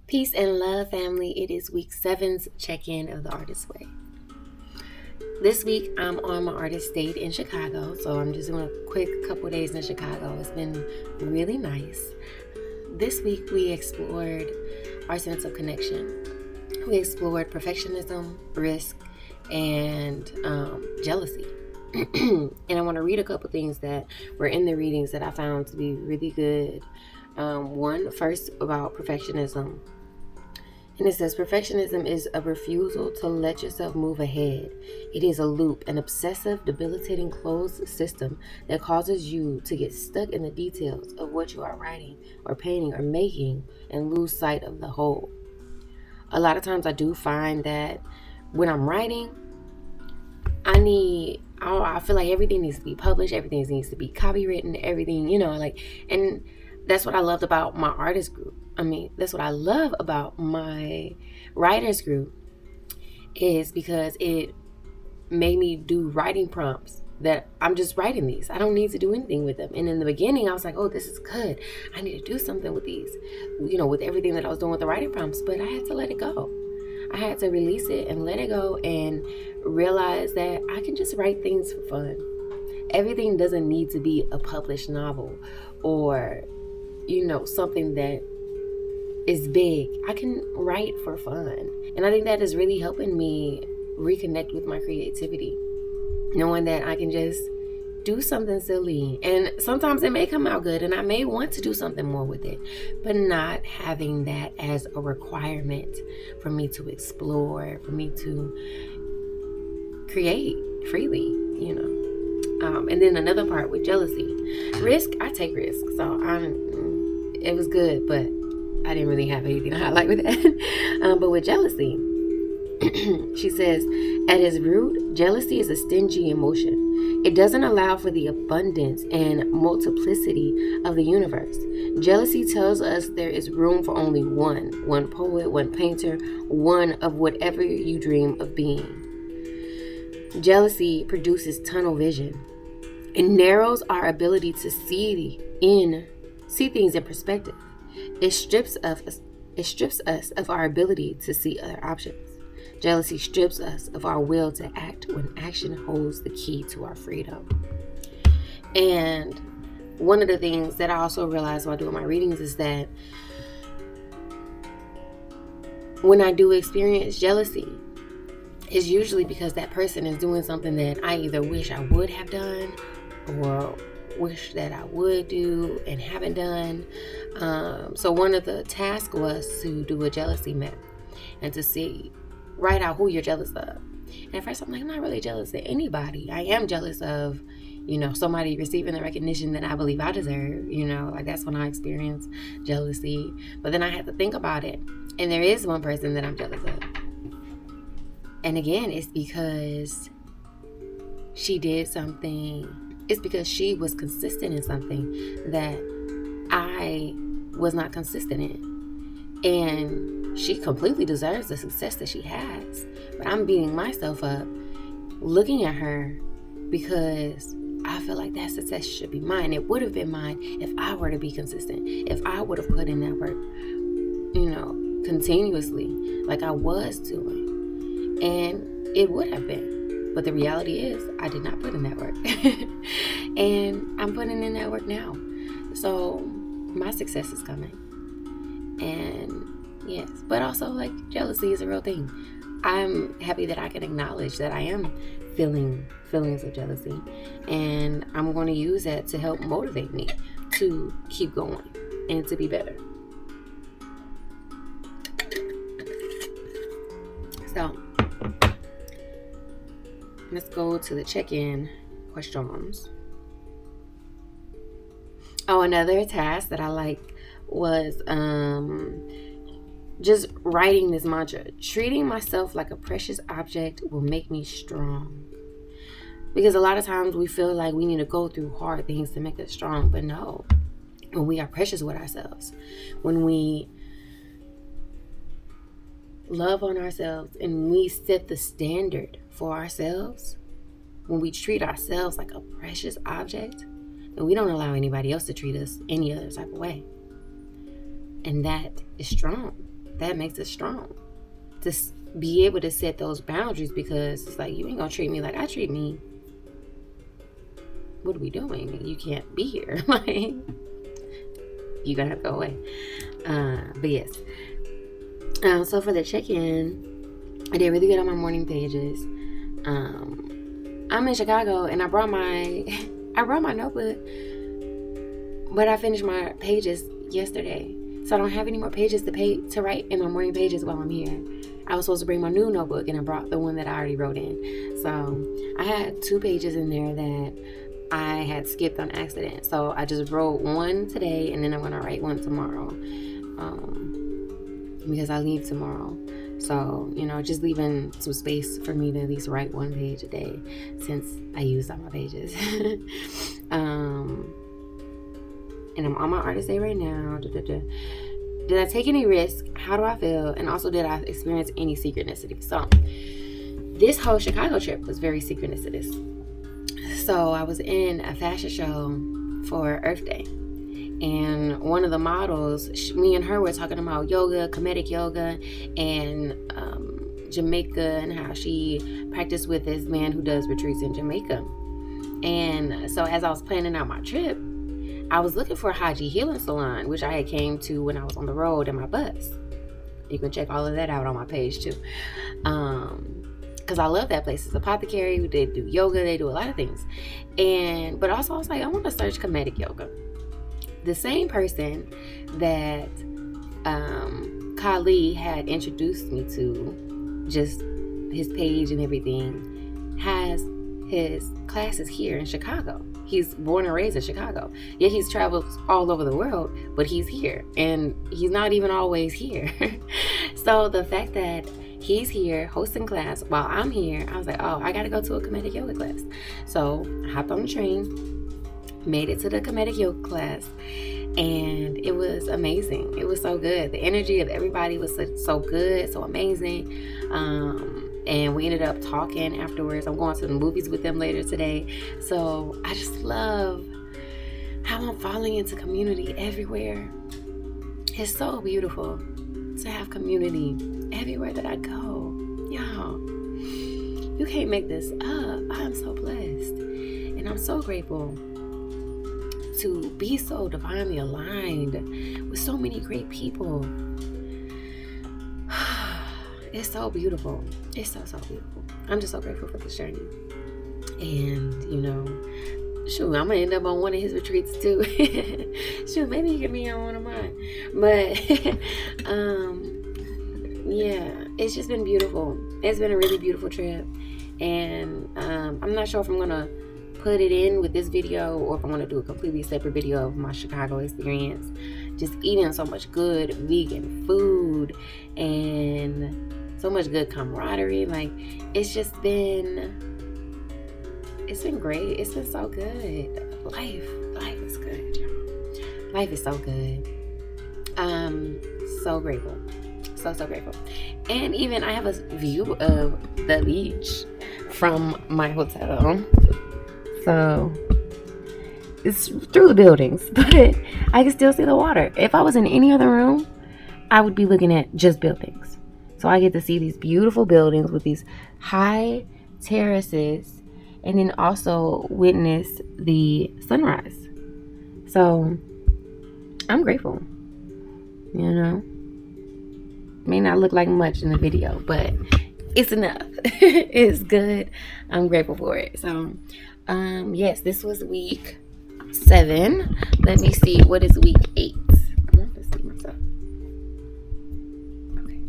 Peace and love, family. It is week 7's check-in of the Artist Way. This week, I'm on my artist date in Chicago, so I'm just doing a quick couple days in Chicago. It's been really nice. This week, we explored our sense of connection. We explored perfectionism, risk, and jealousy. And I want to read a couple things that were in the readings that I found to be really good. One, first, about perfectionism. And it says, perfectionism is a refusal to let yourself move ahead. It is a loop, an obsessive, debilitating closed system that causes you to get stuck in the details of what you are writing or painting or making and lose sight of the whole. A lot of times I do find that when I'm writing, I feel like everything needs to be published, everything needs to be copywritten, everything, and that's what I loved about my artist group. That's what I love about my writers group, is because it made me do writing prompts that I'm just writing these. I don't need to do anything with them. And in the beginning, I was like, oh, this is good. I need to do something with these, with everything that I was doing with the writing prompts, but I had to let it go. I had to release it and let it go and realize that I can just write things for fun. Everything doesn't need to be a published novel or, something that is big. I can write for fun. And I think that is really helping me reconnect with my creativity. Knowing that I can just do something silly. And sometimes it may come out good and I may want to do something more with it. But not having that as a requirement for me to explore, for me to create freely, And then another part with jealousy. Risk, I take risks. So it was good, but I didn't really have anything to highlight with that. But with jealousy, she says, at its root, jealousy is a stingy emotion. It doesn't allow for the abundance and multiplicity of the universe. Jealousy tells us there is room for only one poet, one painter, one of whatever you dream of being. Jealousy produces tunnel vision. It narrows our ability to see things in perspective. It strips us of our ability to see other options. Jealousy strips us of our will to act when action holds the key to our freedom. And one of the things that I also realized while doing my readings is that when I do experience jealousy, it's usually because that person is doing something that I either wish I would have done or wish that I would do and haven't done. So one of the tasks was to do a jealousy map and to write out who you're jealous of. And at first I'm like, I'm not really jealous of anybody. I am jealous of, somebody receiving the recognition that I believe I deserve. That's when I experience jealousy. But then I had to think about it. And there is one person that I'm jealous of. And again, it's because she did something. It's because she was consistent in something that I was not consistent in. And she completely deserves the success that she has. But I'm beating myself up looking at her because I feel like that success should be mine. It would have been mine if I were to be consistent. If I would have put in that work, continuously like I was doing. And it would have been. But the reality is I did not put in that work. And I'm putting in that work now. So my success is coming. And yes, but also jealousy is a real thing. I'm happy that I can acknowledge that I am feeling feelings of jealousy. And I'm going to use that to help motivate me to keep going and to be better. So let's go to the check-in questions. Oh, another task that I liked was just writing this mantra. Treating myself like a precious object will make me strong. Because a lot of times we feel like we need to go through hard things to make us strong. But no, when we are precious with ourselves, when we love on ourselves and we set the standard for ourselves, when we treat ourselves like a precious object, and we don't allow anybody else to treat us any other type of way. And that is strong. that makes us strong to be able to set those boundaries, because it's like, you ain't gonna treat me like I treat me. What are we doing? You can't be here. Like, you're gonna have to go away. But yes. So for the check-in, I did really good on my morning pages. I'm in Chicago, and I brought my notebook, but I finished my pages yesterday, so I don't have any more pages to write in my morning pages while I'm here. I was supposed to bring my new notebook, and I brought the one that I already wrote in. So I had 2 pages in there that I had skipped on accident. So I just wrote one today, and then I'm gonna write one tomorrow, because I leave tomorrow. So, just leaving some space for me to at least write 1 page a day, since I used all my pages. And I'm on my artist day right now. Did I take any risk? How do I feel? And also, did I experience any synchronicity? So this whole Chicago trip was very synchronicitous. So I was in a fashion show for Earth Day, and one of the models, me and her were talking about yoga, comedic yoga, and Jamaica, and how she practiced with this man who does retreats in Jamaica. And so as I was planning out my trip, I was looking for a Haji healing salon, which I had came to when I was on the road in my bus. You can check all of that out on my page too. Because I love that place. It's apothecary. They do yoga. They do a lot of things. But also I was like, I want to search comedic yoga. The same person that Kali had introduced me to, just his page and everything, has his classes here in Chicago. He's born and raised in Chicago. Yet he's traveled all over the world, but he's here. And he's not even always here. So the fact that he's here hosting class while I'm here, I was like, oh, I got to go to a comedic yoga class. So I hopped on the train, made it to the comedic yoga class, and it was amazing. It was so good. The energy of everybody was so good, so amazing. And we ended up talking afterwards. I'm going to the movies with them later today. So I just love how I'm falling into community everywhere. It's so beautiful to have community everywhere that I go. Y'all, you can't make this up. I'm so blessed. And I'm so grateful to be so divinely aligned with so many great people. It's so beautiful. It's so beautiful. I'm just so grateful for this journey. And, shoot, I'm going to end up on one of his retreats too. Shoot, maybe he can be on one of mine. But, yeah, it's just been beautiful. It's been a really beautiful trip. And I'm not sure if I'm going to put it in with this video or if I'm going to do a completely separate video of my Chicago experience. Just eating so much good vegan food and so much good camaraderie. Like, it's been great. It's been so good. Life is good, y'all. Life is so good. I'm so grateful. So grateful. And even I have a view of the beach from my hotel. So it's through the buildings, but I can still see the water. If I was in any other room, I would be looking at just buildings. So I get to see these beautiful buildings with these high terraces, and then also witness the sunrise. So I'm grateful. May not look like much in the video, but it's enough. It's good. I'm grateful for it. So yes, this was week 7. Let me see, what is week 8? I want to see myself. Okay.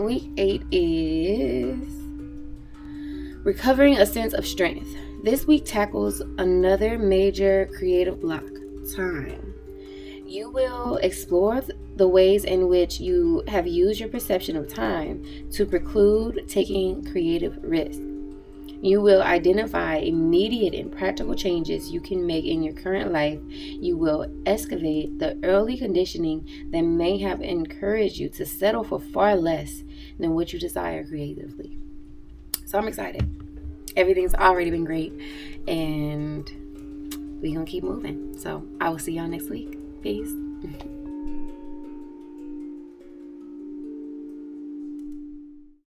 Week 8 is recovering a sense of strength. This week tackles another major creative block, time. You will explore the ways in which you have used your perception of time to preclude taking creative risks. You will identify immediate and practical changes you can make in your current life. You will excavate the early conditioning that may have encouraged you to settle for far less than what you desire creatively. So I'm excited. Everything's already been great, and we're going to keep moving. So I will see y'all next week. Peace.